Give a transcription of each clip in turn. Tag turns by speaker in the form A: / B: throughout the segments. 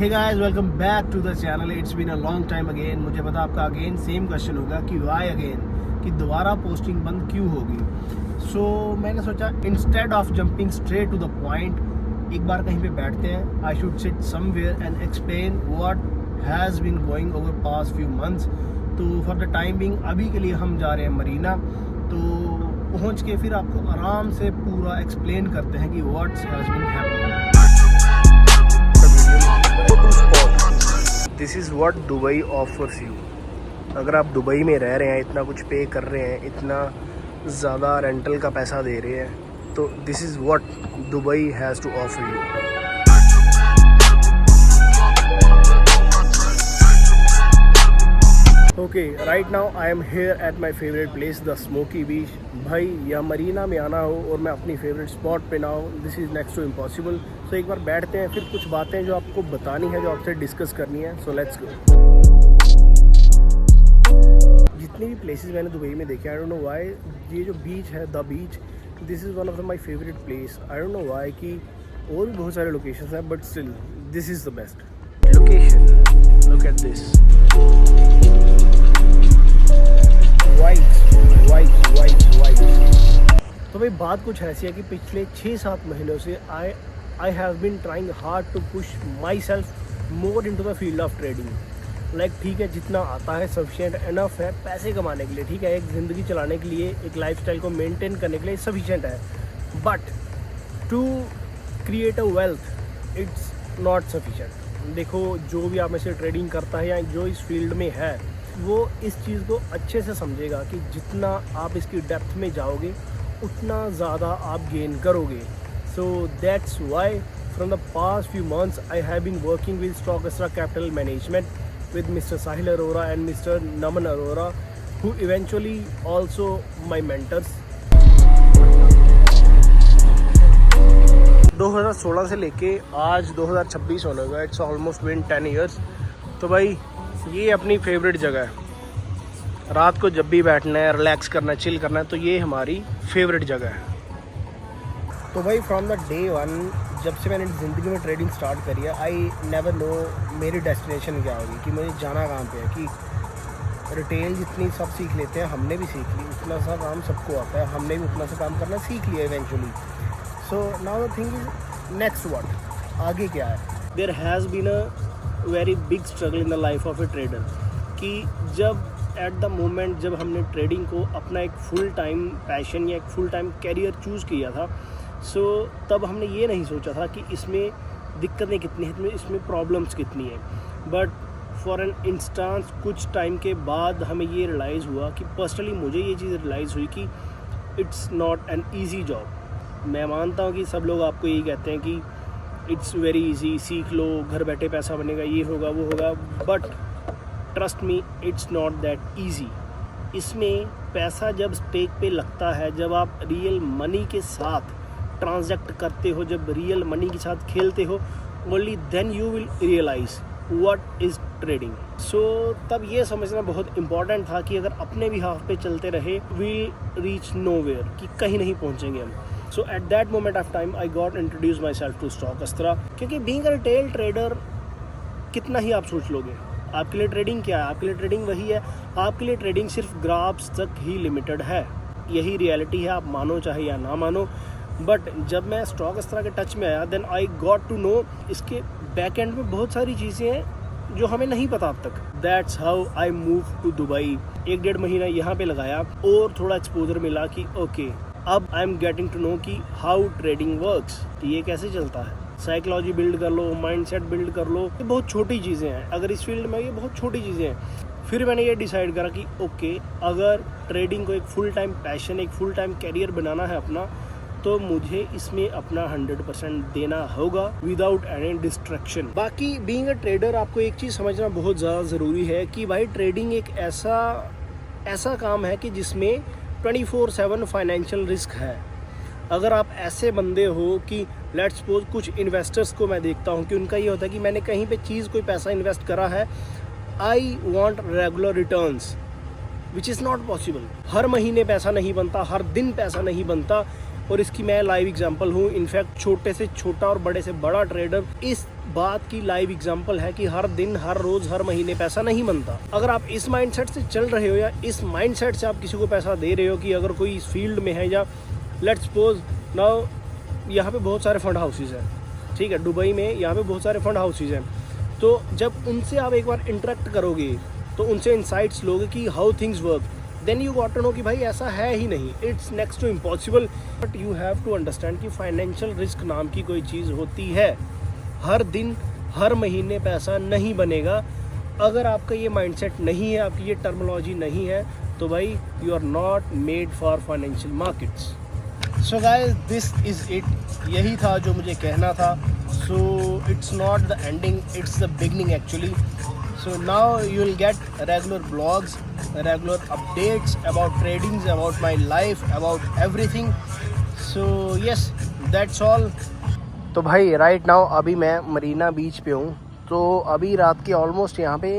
A: Hey guys, welcome back to the channel. It's been a long time again. मुझे पता आपका again same question होगा कि why again, कि दोबारा पोस्टिंग बंद क्यों होगी। सो मैंने सोचा instead of jumping straight to the point एक बार कहीं पे बैठते हैं। I should sit somewhere and explain what has been going over past few months. तो फॉर द टाइम बिंग अभी के लिए हम जा रहे हैं मरीना, तो पहुंच के फिर आपको आराम से पूरा एक्सप्लेन करते हैं कि what has been happening. This is what Dubai offers you. अगर आप दुबई में रह रहे हैं, इतना कुछ पे कर रहे हैं, इतना ज़्यादा रेंटल का पैसा दे रहे हैं, तो this is what Dubai has to offer you. Okay, right now I am here at my favourite place the smoky beach. भाई या मरीना में आना हो और मैं अपनी फेवरेट स्पॉट पे ना हो, this is next to impossible. So एक बार बैठते हैं, फिर कुछ बातें जो आपको बतानी है, जो आपसे डिस्कस करनी है। So let's go. जितनी भी प्लेसेस मैंने दुबई में देखे, आई डोंट नो व्हाई, ये जो बीच है the beach, this is one of my favourite place. I don't know why कि और भी बहुत सारे लोकेशंस हैं, but still this is the best location. Look at this white. तो भाई बात कुछ ऐसी है कि पिछले 6-7 महीनों से I have been trying hard to push myself more into the field of trading. Like ठीक है, जितना आता है सफिशिएंट इनफ है पैसे कमाने के लिए, ठीक है, एक ज़िंदगी चलाने के लिए, एक लाइफस्टाइल को मेंटेन करने के लिए सफिशिएंट है। But to create a wealth it's not sufficient. देखो, जो भी आप में से ट्रेडिंग करता है या जो इस फील्ड में है, वो इस चीज़ को अच्छे से समझेगा कि जितना आप इसकी डेप्थ में जाओगे उतना ज़्यादा आप गेन करोगे। So that's why from the past few months I have been working with Stockstra capital management with Mr. Sahil Arora and Mr. Naman Arora, who eventually also my mentors. 2016 से लेके आज 2026 होने का, इट्स ऑलमोस्ट बिन 10 ईयर्स। तो भाई ये अपनी favourite जगह है। रात को जब भी बैठना है, रिलैक्स करना है, चिल करना है, तो ये हमारी फेवरेट जगह है। तो भाई फ्रॉम द डे वन, जब से मैंने ज़िंदगी में ट्रेडिंग स्टार्ट करी है, आई नेवर नो मेरी डेस्टिनेशन क्या होगी, कि मुझे जाना कहाँ पे है। कि रिटेल जितनी सब सीख लेते हैं, हमने भी सीख ली, उतना सा काम सबको आता है, हमने भी उतना सा काम करना सीख लिया eventually. So now the thing is next what, आगे क्या है। There has been a very big struggle in the life of a trader, कि जब एट द मोमेंट जब हमने ट्रेडिंग को अपना एक फुल टाइम पैशन या एक फुल टाइम कैरियर चूज़ किया था, सो तब हमने ये नहीं सोचा था कि इसमें दिक्कतें कितनी हैं, इसमें प्रॉब्लम्स कितनी हैं। बट फॉर एन इंस्टांस कुछ टाइम के बाद हमें ये रियलाइज़ हुआ कि पर्सनली मुझे ये चीज़ रियलाइज़ हुई कि it's not an easy job. मैं मानता हूँ कि सब लोग आपको यही कहते हैं कि इट्स वेरी ईजी, सीख लो, घर बैठे पैसा बनेगा, ये होगा वो होगा, but trust me, it's not that easy. इसमें पैसा जब स्टेक पे लगता है, जब आप रियल मनी के साथ ट्रांजैक्ट करते हो, जब रियल मनी के साथ खेलते हो, only then you will realise what is trading. So तब ये समझना बहुत इंपॉर्टेंट था कि अगर अपने भी हाथ पे चलते रहे, वी रीच नोवेयर, कि कहीं नहीं पहुंचेंगे हम। So at that moment of time I got introduce myself to Stockstra, क्योंकि बीइंग अ रिटेल ट्रेडर कितना ही आप सोच लोगे, आपके लिए ट्रेडिंग क्या है? आपके लिए ट्रेडिंग वही है, आपके लिए ट्रेडिंग सिर्फ ग्राफ्स तक ही लिमिटेड है। यही रियलिटी है, आप मानो चाहे या ना मानो। बट जब मैं स्टॉकस्ट्रा के टच में आया, then I got to know इसके बैक एंड में बहुत सारी चीज़ें हैं जो हमें नहीं पता अब तक। That's how I move to Dubai. 1-1.5 महीना यहाँ पे लगाया और थोड़ा एक्सपोजर मिला कि ओके, अब I am getting to know कि हाउ ट्रेडिंग वर्क्स, ये कैसे चलता है। साइकोलॉजी बिल्ड कर लो, माइंडसेट बिल्ड कर लो, ये बहुत छोटी चीज़ें हैं। अगर इस फील्ड में ये बहुत छोटी चीज़ें हैं। फिर मैंने ये डिसाइड करा कि ओके, अगर ट्रेडिंग को एक फुल टाइम पैशन, एक फुल टाइम कैरियर बनाना है अपना, तो मुझे इसमें अपना 100% देना होगा विदाउट एनी डिस्ट्रैक्शन। बाकी बीइंग अ ट्रेडर, आपको एक चीज़ समझना बहुत ज़्यादा ज़रूरी है कि भाई ट्रेडिंग एक ऐसा काम है कि जिसमें 24/7 फाइनेंशियल रिस्क है। अगर आप ऐसे बंदे हो कि लेट्स सपोज, कुछ इन्वेस्टर्स को मैं देखता हूँ कि उनका ये होता है कि मैंने कहीं पे चीज़ कोई पैसा इन्वेस्ट करा है, I want regular returns, which is not possible. हर महीने पैसा नहीं बनता, हर दिन पैसा नहीं बनता। और इसकी मैं लाइव एग्जांपल हूँ। इनफैक्ट छोटे से छोटा और बड़े से बड़ा ट्रेडर इस बात की लाइव एग्जांपल है कि हर दिन, हर रोज़, हर महीने पैसा नहीं बनता। अगर आप इस माइंडसेट से चल रहे हो या इस माइंडसेट से आप किसी को पैसा दे रहे हो कि अगर कोई इस फील्ड में है, या लेट्स सपोज नाउ यहाँ पे बहुत सारे फंड हाउसेज हैं, ठीक है, दुबई में यहाँ पे बहुत सारे फंड हाउसेज हैं। तो जब उनसे आप एक बार इंटरेक्ट करोगे तो उनसे इंसाइट्स लोगे कि how things work, then you got to know कि भाई ऐसा है ही नहीं, it's next to impossible. But you have to understand कि फाइनेंशियल रिस्क नाम की कोई चीज़ होती है। हर दिन, हर महीने पैसा नहीं बनेगा। अगर आपका ये माइंडसेट नहीं है, आपकी ये टर्मिनोलॉजी नहीं है, तो भाई you are not made for financial markets. So guys, this is it. यही था जो मुझे कहना था। So it's not the ending, it's the beginning actually. So now you will get regular blogs, regular updates about tradings, about my life, about everything. So yes, that's all. तो भाई right now अभी मैं मरीना बीच पे हूँ। तो अभी रात के ऑलमोस्ट यहाँ पे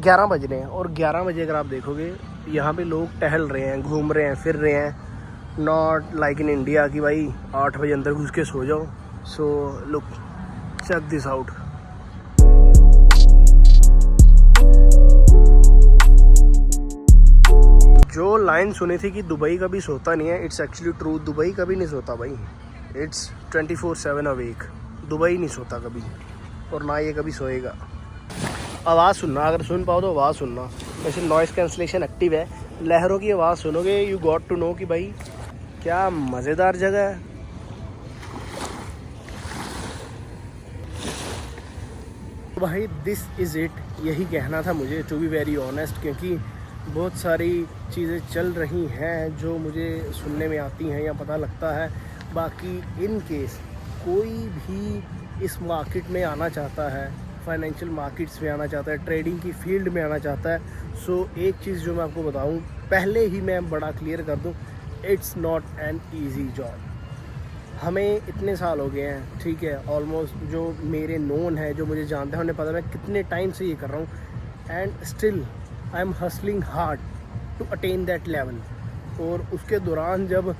A: 11 बज रहे हैं, और 11 बजे अगर आप देखोगे यहाँ पे लोग टहल रहे हैं, घूम रहे हैं, फिर रहे हैं। नॉट लाइक इन इंडिया कि भाई 8 बजे अंदर घुस के सो जाओ। So look, check this out. जो लाइन सुनी थी कि दुबई कभी सोता नहीं है, इट्स एक्चुअली ट्रू। दुबई कभी नहीं सोता भाई, इट्स 24/7 अवेक। दुबई नहीं सोता कभी, और ना ये कभी सोएगा। आवाज़ सुनना, अगर सुन पाओ तो आवाज़ सुनना। वैसे नॉइज़ कैंसलेशन एक्टिव है, लहरों की आवाज़ सुनोगे, यू गॉट टू नो कि भाई क्या मज़ेदार जगह है। भाई दिस इज़ इट, यही कहना था मुझे, टू बी वेरी ऑनेस्ट, क्योंकि बहुत सारी चीज़ें चल रही हैं जो मुझे सुनने में आती हैं या पता लगता है। बाकी इन केस कोई भी इस मार्केट में आना चाहता है, फाइनेंशियल मार्केट्स में आना चाहता है, ट्रेडिंग की फील्ड में आना चाहता है, सो एक चीज़ जो मैं आपको बताऊं, पहले ही मैं बड़ा क्लियर कर दूं, it's not an easy job. हमें इतने साल हो गए हैं, ठीक है, ऑलमोस्ट जो मेरे नोन है, जो मुझे जानते हैं, उन्हें पता है मैं कितने टाइम से ये कर रहा हूँ, and still I am hustling hard to attain that level. और उसके दौरान जब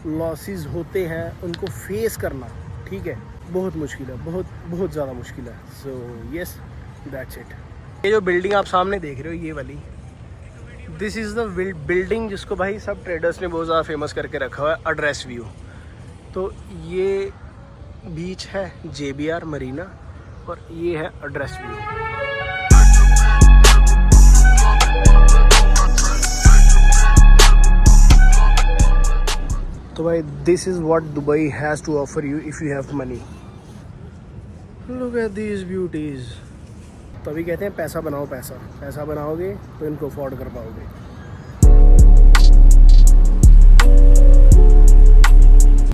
A: लॉसेस होते हैं उनको फेस करना, ठीक है, बहुत मुश्किल है, बहुत बहुत ज़्यादा मुश्किल है। So yes, that's it. ये जो बिल्डिंग आप सामने देख रहे हो, ये वाली, दिस इज़ द बिल्डिंग जिसको भाई सब ट्रेडर्स ने बहुत ज़्यादा फेमस करके रखा हुआ है, एड्रेस व्यू। तो ये बीच है JBR मरीना, और ये है एड्रेस व्यू। तो भाई this is what Dubai has to offer you if you have money. Look at these beauties. तभी कहते हैं पैसा बनाओ, पैसा बनाओगे तो इनको अफोर्ड कर पाओगे।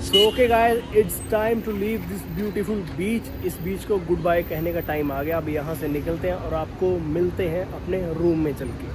A: So okay guys, it's time to leave this beautiful beach. इस बीच को गुड बाय कहने का टाइम आ गया। अब यहाँ से निकलते हैं और आपको मिलते हैं अपने रूम में चल के।